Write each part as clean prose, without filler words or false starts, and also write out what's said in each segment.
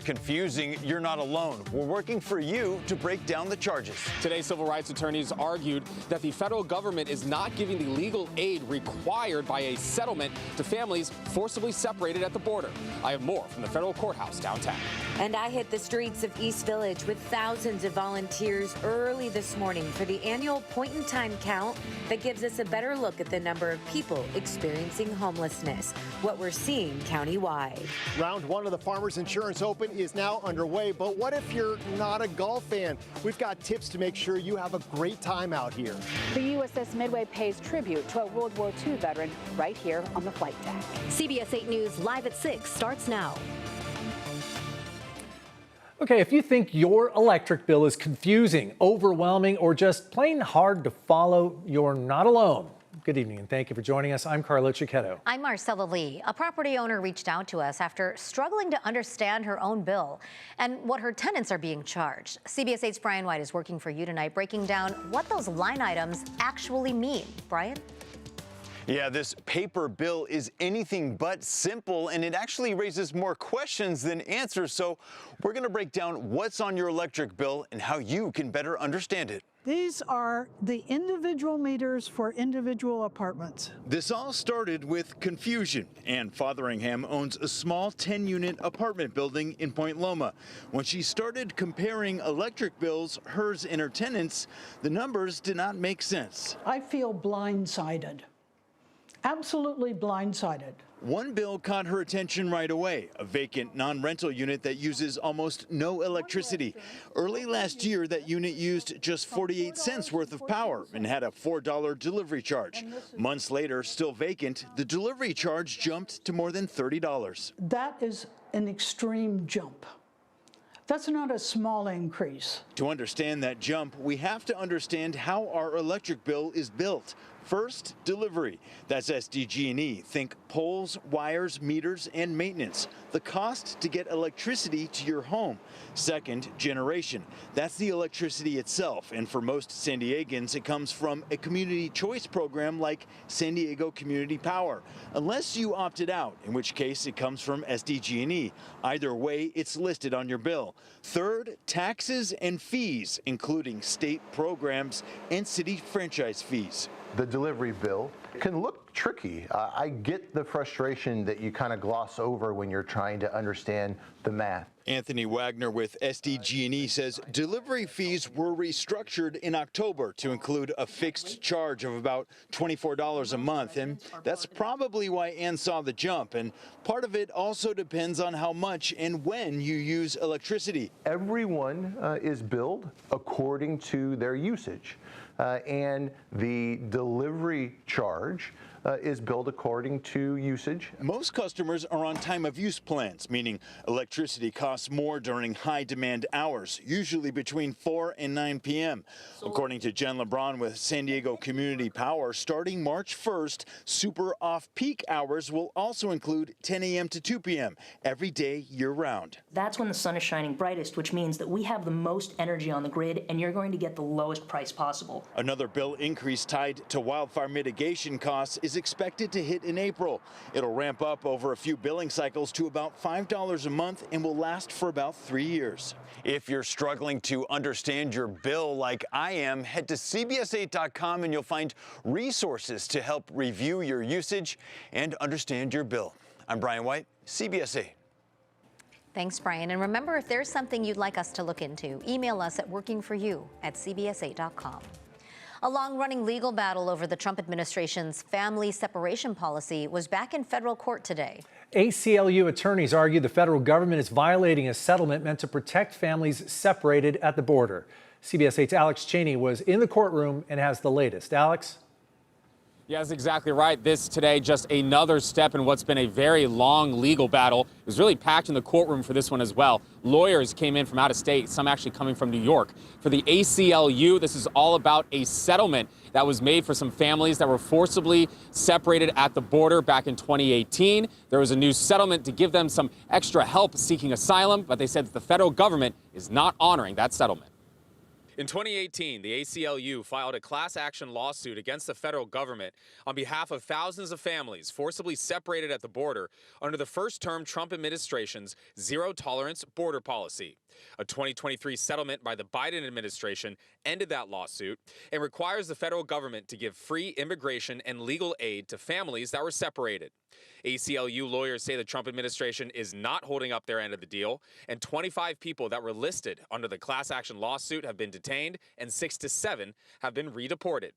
confusing, you're not alone. We're working for you to break down the charges. Today, civil rights attorneys argued that the federal government is not giving the legal aid required by a settlement to families forcibly separated at the border. I have more from the federal courthouse downtown. And I hit the streets of East Village with thousands of volunteers early this morning for the annual point-in-time count that gives us a better look at the number of people experiencing homelessness, what we're seeing countywide. Round one of the Farmers Insurance Open is now underway, but what if you're not a golf fan? We've got tips to make sure you have a great time out here. The USS Midway pays tribute to a World War II veteran right here on the flight deck. CBS 8 News Live at 6 starts now. Okay, if you think your electric bill is confusing, overwhelming, or just plain hard to follow, you're not alone. Good evening and thank you for joining us. I'm Carlo Cicchetto. I'm Marcella Lee. A property owner reached out to us after struggling to understand her own bill and what her tenants are being charged. CBS 8's Brian White is working for you tonight, breaking down what those line items actually mean. Brian? Yeah, this paper bill is anything but simple, and it actually raises more questions than answers. So we're going to break down what's on your electric bill and how you can better understand it. These are the individual meters for individual apartments. This all started with confusion. Ann Fotheringham owns a small 10-unit apartment building in Point Loma. When she started comparing electric bills, hers and her tenants', the numbers did not make sense. I feel blindsided. Absolutely blindsided. One bill caught her attention right away, a vacant non-rental unit that uses almost no electricity. Early last year, that unit used just 48 cents worth of power and had a $4 delivery charge. Months later, still vacant, the delivery charge jumped to more than $30. That is an extreme jump. That's not a small increase. To understand that jump, we have to understand how our electric bill is built. First, delivery. That's SDG&E. Think poles, wires, meters, and maintenance. The cost to get electricity to your home. Second, generation. That's the electricity itself. And for most San Diegans, it comes from a community choice program like San Diego Community Power. Unless you opted out, in which case it comes from SDG&E. Either way, it's listed on your bill. Third, taxes and fees, including state programs and city franchise fees. The delivery bill can look tricky. I get the frustration that you kind of gloss over when you're trying to understand the math. Anthony Wagner with SDG&E says delivery fees were restructured in October to include a fixed charge of about $24 a month, and that's probably why Ann saw the jump. And part of it also depends on how much and when you use electricity. Everyone is billed according to their usage, and the delivery charge is billed according to usage. Most customers are on time of use plans, meaning electricity costs more during high demand hours, usually between 4 and 9 p.m. According to Jen LeBron with San Diego Community Power, starting March 1st, super off-peak hours will also include 10 a.m. to 2 p.m. every day year-round. That's when the sun is shining brightest, which means that we have the most energy on the grid, and you're going to get the lowest price possible. Another bill increase tied to wildfire mitigation costs is expected to hit in April. It'll ramp up over a few billing cycles to about $5 a month and will last for about 3 years. If you're struggling to understand your bill like I am, head to CBS8.com and you'll find resources to help review your usage and understand your bill. I'm Brian White, CBS 8. Thanks, Brian. And remember, if there's something you'd like us to look into, email us at workingforyou@cbs8.com. A long-running legal battle over the Trump administration's family separation policy was back in federal court today. ACLU attorneys argue the federal government is violating a settlement meant to protect families separated at the border. CBS 8's Alex Cheney was in the courtroom and has the latest. Alex? Yeah, that's exactly right. This today, just another step in what's been a very long legal battle. It was really packed in the courtroom for this one as well. Lawyers came in from out of state, some actually coming from New York. For the ACLU, this is all about a settlement that was made for some families that were forcibly separated at the border back in 2018. There was a new settlement to give them some extra help seeking asylum, but they said that the federal government is not honoring that settlement. In 2018, the ACLU filed a class action lawsuit against the federal government on behalf of thousands of families forcibly separated at the border under the first-term Trump administration's zero-tolerance border policy. A 2023 settlement by the Biden administration ended that lawsuit and requires the federal government to give free immigration and legal aid to families that were separated. ACLU lawyers say the Trump administration is not holding up their end of the deal, and 25 people that were listed under the class action lawsuit have been detained, and 6 to 7 have been redeported.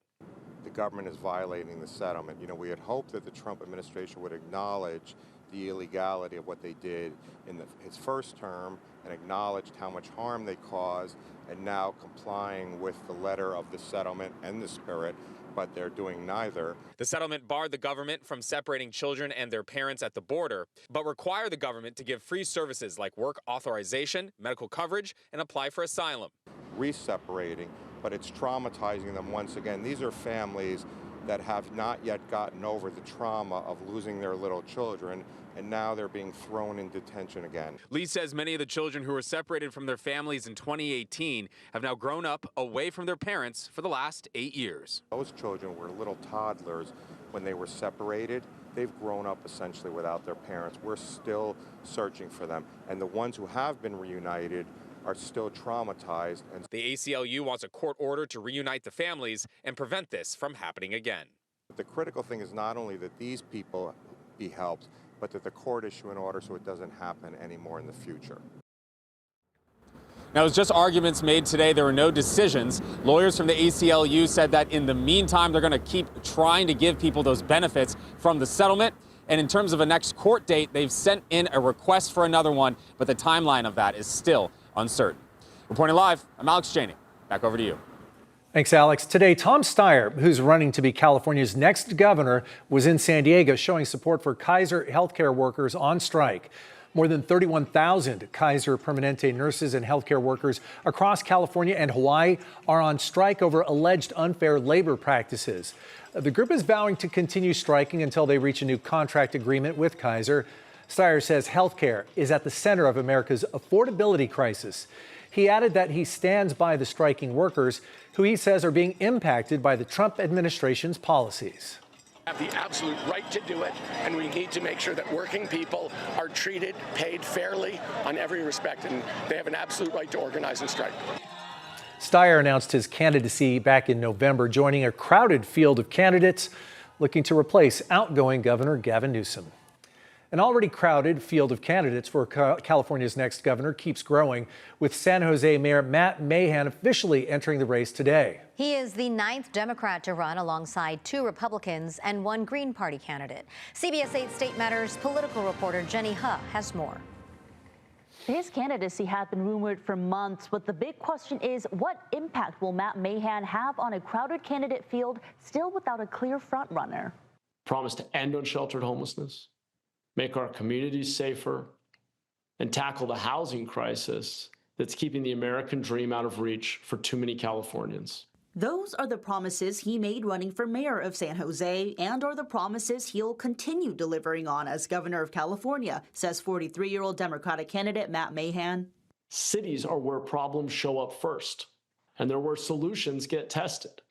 The government is violating the settlement. You know, we had hoped that the Trump administration would acknowledge the illegality of what they did in his first term and acknowledged how much harm they caused, and now complying with the letter of the settlement and the spirit, but they're doing neither. The settlement barred the government from separating children and their parents at the border, but required the government to give free services like work authorization, medical coverage, and apply for asylum. Re-separating, but it's traumatizing them once again. These are families that have not yet gotten over the trauma of losing their little children, and now they're being thrown in detention again. Lee says many of the children who were separated from their families in 2018 have now grown up away from their parents for the last 8 years. Those children were little toddlers when they were separated. They've grown up essentially without their parents. We're still searching for them. And the ones who have been reunited are still traumatized. And the ACLU wants a court order to reunite the families and prevent this from happening again. The critical thing is not only that these people be helped, but that the court issue an order so it doesn't happen anymore in the future. Now, it was just arguments made today. There were no decisions. Lawyers from the ACLU said that in the meantime, they're going to keep trying to give people those benefits from the settlement. And in terms of a next court date, they've sent in a request for another one, but the timeline of that is still uncertain. Reporting live, I'm Alex Cheney. Back over to you. Thanks, Alex. Today, Tom Steyer, who's running to be California's next governor, was in San Diego showing support for Kaiser healthcare workers on strike. More than 31,000 Kaiser Permanente nurses and healthcare workers across California and Hawaii are on strike over alleged unfair labor practices. The group is vowing to continue striking until they reach a new contract agreement with Kaiser. Steyer says healthcare is at the center of America's affordability crisis. He added that he stands by the striking workers, who he says are being impacted by the Trump administration's policies. Have the absolute right to do it, and we need to make sure that working people are treated, paid fairly on every respect, and they have an absolute right to organize and strike. Steyer announced his candidacy back in November, joining a crowded field of candidates looking to replace outgoing Governor Gavin Newsom. An already crowded field of candidates for California's next governor keeps growing, with San Jose Mayor Matt Mahan officially entering the race today. He is the 9th Democrat to run alongside 2 Republicans and 1 Green Party candidate. CBS 8 State Matters political reporter Jenny Huh has more. His candidacy has been rumored for months, but the big question is, what impact will Matt Mahan have on a crowded candidate field still without a clear frontrunner? Promise to end unsheltered homelessness, make our communities safer, and tackle the housing crisis that's keeping the American dream out of reach for too many Californians. Those are the promises he made running for mayor of San Jose, and are the promises he'll continue delivering on as governor of California, says 43-year-old Democratic candidate Matt Mahan. Cities are where problems show up first, and they're where solutions get tested.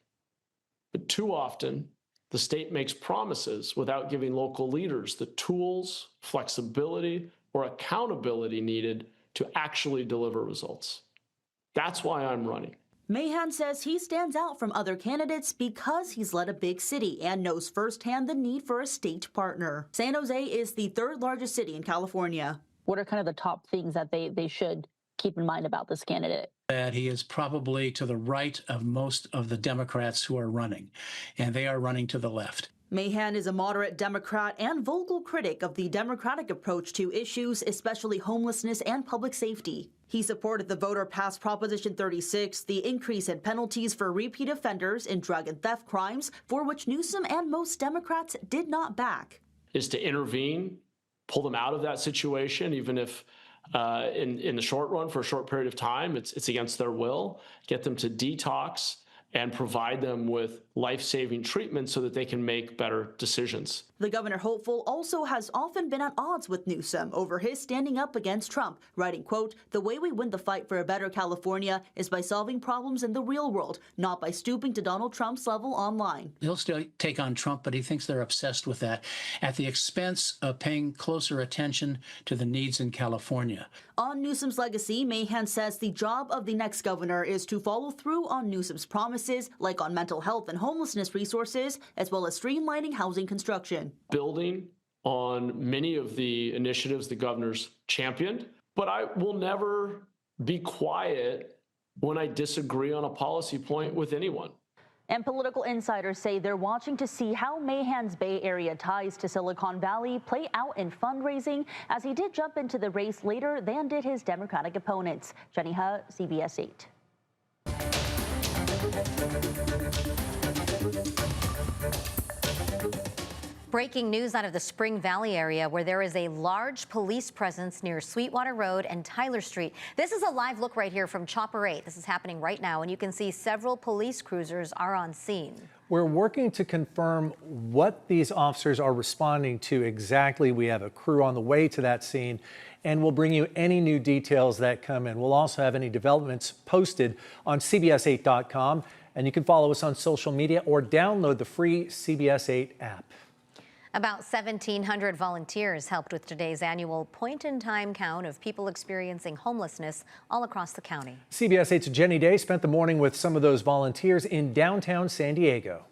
But too often, the state makes promises without giving local leaders the tools, flexibility, or accountability needed to actually deliver results. That's why I'm running. Mahan says he stands out from other candidates because he's led a big city and knows firsthand the need for a state partner. San Jose is the 3rd largest city in California. What are kind of the top things that they should keep in mind about this candidate? That he is probably to the right of most of the Democrats who are running, and they are running to the left. Mahan is a moderate Democrat and vocal critic of the Democratic approach to issues, especially homelessness and public safety. He supported the voter-passed Proposition 36, the increase in penalties for repeat offenders in drug and theft crimes, for which Newsom and most Democrats did not back. Is to intervene, pull them out of that situation, even if in the short run, for a short period of time, it's against their will, get them to detox, and provide them with life-saving treatment so that they can make better decisions. The governor hopeful also has often been at odds with Newsom over his standing up against Trump, writing, quote, "The way we win the fight for a better California is by solving problems in the real world, not by stooping to Donald Trump's level online." He'll still take on Trump, but he thinks they're obsessed with that at the expense of paying closer attention to the needs in California. On Newsom's legacy, Mahan says the job of the next governor is to follow through on Newsom's promises, like on mental health and homelessness resources, as well as streamlining housing construction. Building on many of the initiatives the governor's championed, but I will never be quiet when I disagree on a policy point with anyone. And political insiders say they're watching to see how Mahan's Bay Area ties to Silicon Valley play out in fundraising, as he did jump into the race later than did his Democratic opponents. Jenny He, CBS 8. Breaking news out of the Spring Valley area, where there is a large police presence near Sweetwater Road and Tyler Street. This is a live look right here from Chopper 8. This is happening right now, and you can see several police cruisers are on scene. We're working to confirm what these officers are responding to exactly. We have a crew on the way to that scene, and we'll bring you any new details that come in. We'll also have any developments posted on CBS8.com, and you can follow us on social media or download the free CBS 8 app. About 1,700 volunteers helped with today's annual point-in-time count of people experiencing homelessness all across the county. CBS 8's Jenny Day spent the morning with some of those volunteers in downtown San Diego.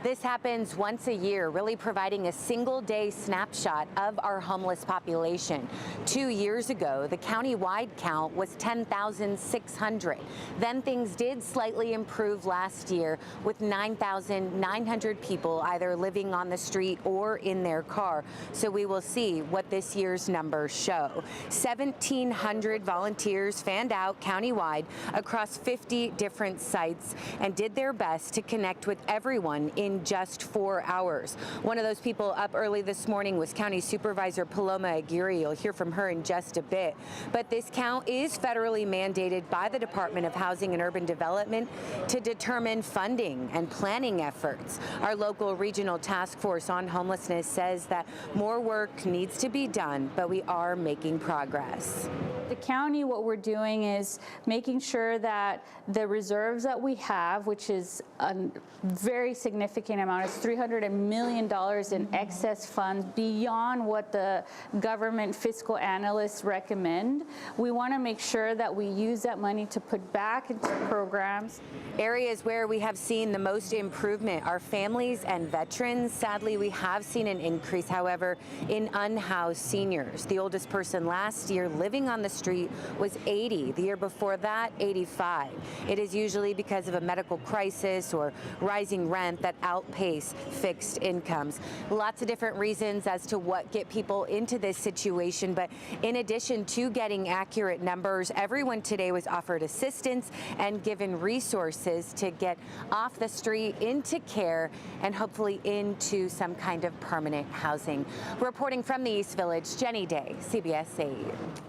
This happens once a year, really providing a single-day snapshot of our homeless population. 2 years ago, the county-wide count was 10,600. Then things did slightly improve last year, with 9,900 people either living on the street or in their car. So we will see what this year's numbers show. 1,700 volunteers fanned out countywide across 50 different sites and did their best to connect with everyone in just 4 hours. One of those people up early this morning was County Supervisor Paloma Aguirre. You'll hear from her in just a bit. But this count is federally mandated by the Department of Housing and Urban Development to determine funding and planning efforts. Our local regional task force on homelessness says that more work needs to be done, but we are making progress. The county, what we're doing is making sure that the reserves that we have, which is a very significant amount, it's $300 million in excess funds beyond what the government fiscal analysts recommend. We want to make sure that we use that money to put back into programs. Areas where we have seen the most improvement are families and veterans. Sadly, we have seen an increase, however, in unhoused seniors. The oldest person last year living on the street was 80. The year before that, 85. It is usually because of a medical crisis or rising rent that outpace fixed incomes. Lots of different reasons as to what get people into this situation, but in addition to getting accurate numbers, everyone today was offered assistance and given resources to get off the street into care and hopefully into some kind of permanent housing. Reporting from the East Village, Jenny Day, CBS 8.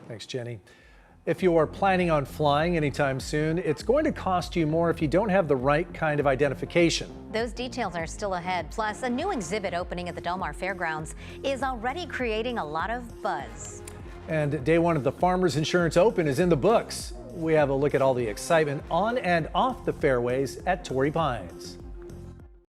Thanks, Jenny. If you are planning on flying anytime soon, it's going to cost you more if you don't have the right kind of identification. Those details are still ahead. Plus, a new exhibit opening at the Del Mar Fairgrounds is already creating a lot of buzz. And day one of the Farmers Insurance Open is in the books. We have a look at all the excitement on and off the fairways at Torrey Pines.